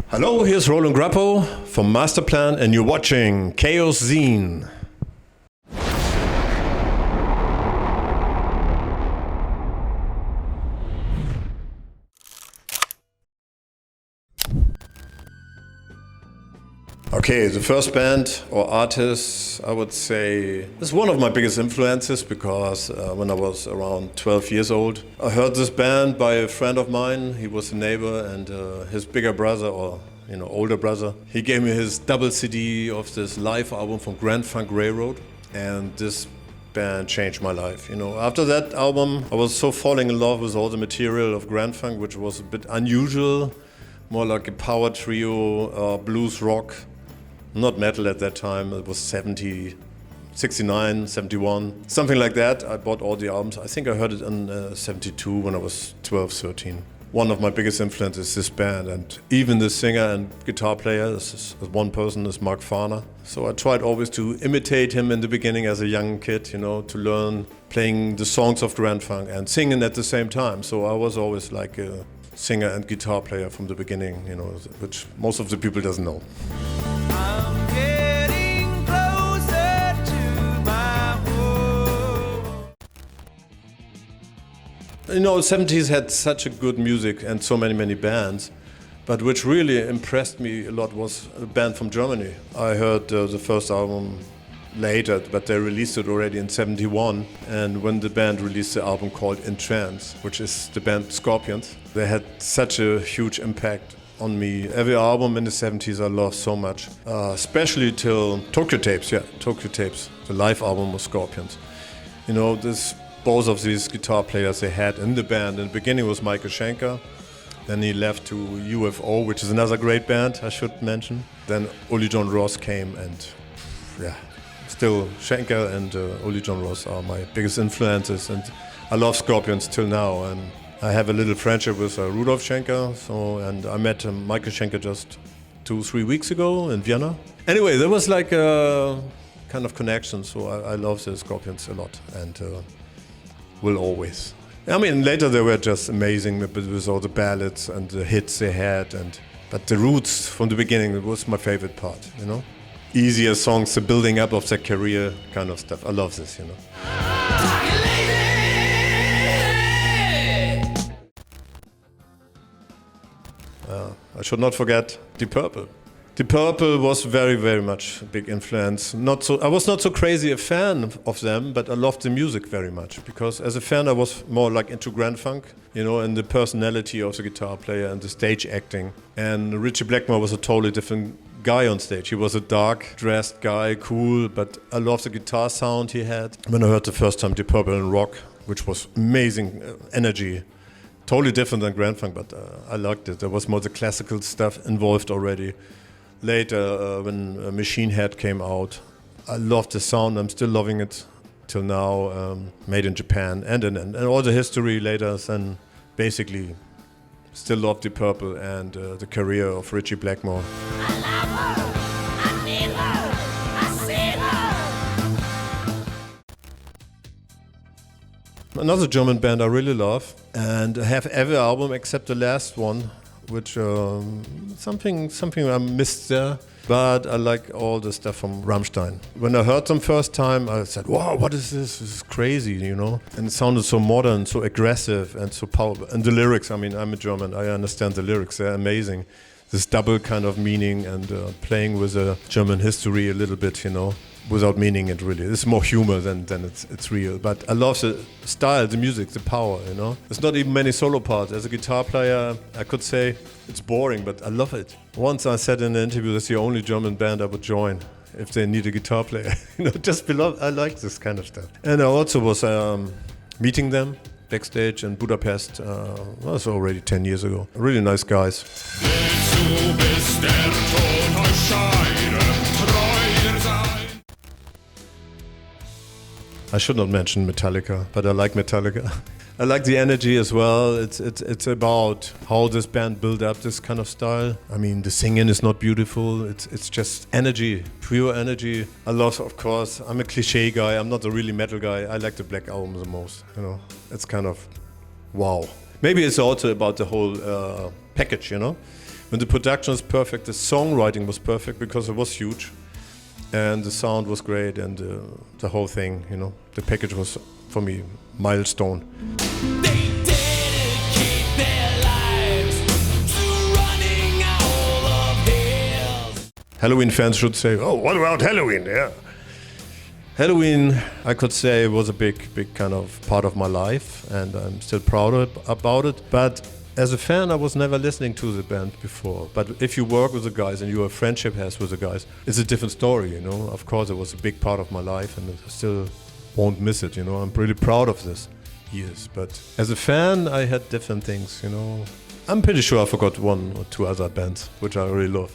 Hello, here's Roland Grapow from Masterplan and you're watching Chaoszine. Okay, the first band or artist, I would say, is one of my biggest influences because when I was around 12 years old, I heard this band by a friend of mine. He was a neighbor and his bigger brother or older brother, he gave me his double CD of this live album from Grand Funk Railroad, and this band changed my life. After that album, I was so falling in love with all the material of Grand Funk, which was a bit unusual, more like a power trio, blues rock. Not metal at that time, it was 70, 69, 71, something like that. I bought all the albums. I think I heard it in 72 when I was 12, 13. One of my biggest influences is this band, and even the singer and guitar player, this is one person, is Mark Farner. So I tried always to imitate him in the beginning as a young kid, to learn playing the songs of Grand Funk and singing at the same time. So I was always like a singer and guitar player from the beginning, which most of the people doesn't know. The 70s had such a good music and so many bands, but which really impressed me a lot was a band from Germany. I heard the first album later, but they released it already in 71, and when the band released the album called In Trance, which is the band Scorpions, they had such a huge impact on me. Every album in the 70s I loved so much, especially till Tokyo Tapes, the live album of Scorpions. Both of these guitar players they had in the band. In the beginning was Michael Schenker, then he left to UFO, which is another great band I should mention. Then Uli John Ross came, and still Schenker and Uli John Ross are my biggest influences, and I love Scorpions till now. And I have a little friendship with Rudolf Schenker, and I met Michael Schenker just 2-3 weeks ago in Vienna. Anyway, there was like a kind of connection, so I love the Scorpions a lot, and will always. I mean, later they were just amazing with all the ballads and the hits they had, but the roots from the beginning was my favorite part. Easier songs, the building up of their career, kind of stuff. I love this. I should not forget Deep Purple. Deep Purple was very much a big influence. I was not so crazy a fan of them, but I loved the music very much because as a fan I was more like into Grand Funk, and the personality of the guitar player and the stage acting. And Ritchie Blackmore was a totally different guy on stage. He was a dark dressed guy, cool, but I loved the guitar sound he had. When I heard the first time Deep Purple in rock, which was amazing energy, totally different than Grand Funk, but I liked it. There was more the classical stuff involved already. Later, when Machine Head came out, I loved the sound. I'm still loving it till now. Made in Japan and all the history later. Then basically, still love Deep Purple and the career of Ritchie Blackmore. I love her. I need her. I see her. Another German band I really love, and I have every album except the last one, which something I missed there, but I like all the stuff from Rammstein. When I heard them first time, I said, wow, what is this? This is crazy, And it sounded so modern, so aggressive, and so powerful. And the lyrics, I mean, I'm a German, I understand the lyrics, they're amazing. This double kind of meaning and playing with a German history a little bit, without meaning it really. It's more humor than it's real. But I love the style, the music, the power, There's not even many solo parts. As a guitar player, I could say it's boring, but I love it. Once I said in an interview, that's the only German band I would join if they need a guitar player. Just below, I like this kind of stuff. And I also was meeting them backstage in Budapest, was already 10 years ago. Really nice guys. I should not mention Metallica, but I like Metallica. I like the energy as well. It's about how this band built up this kind of style. I mean, the singing is not beautiful. It's just energy, pure energy. I love, of course, I'm a cliche guy. I'm not a really metal guy. I like the Black Album the most. It's kind of wow. Maybe it's also about the whole package, When And the production was perfect, the songwriting was perfect because it was huge. And the sound was great, and the whole thing, you know, the package was, for me, milestone. They dedicate their lives to running all of hills. Helloween fans should say, oh, what about Helloween? Yeah. Helloween, I could say, was a big kind of part of my life, and I'm still proud about it. But as a fan, I was never listening to the band before. But if you work with the guys and your friendship has with the guys, it's a different story, you know. Of course, it was a big part of my life, and I still won't miss it, you know. I'm really proud of this years. But as a fan, I had different things, you know. I'm pretty sure I forgot one or two other bands, which I really love.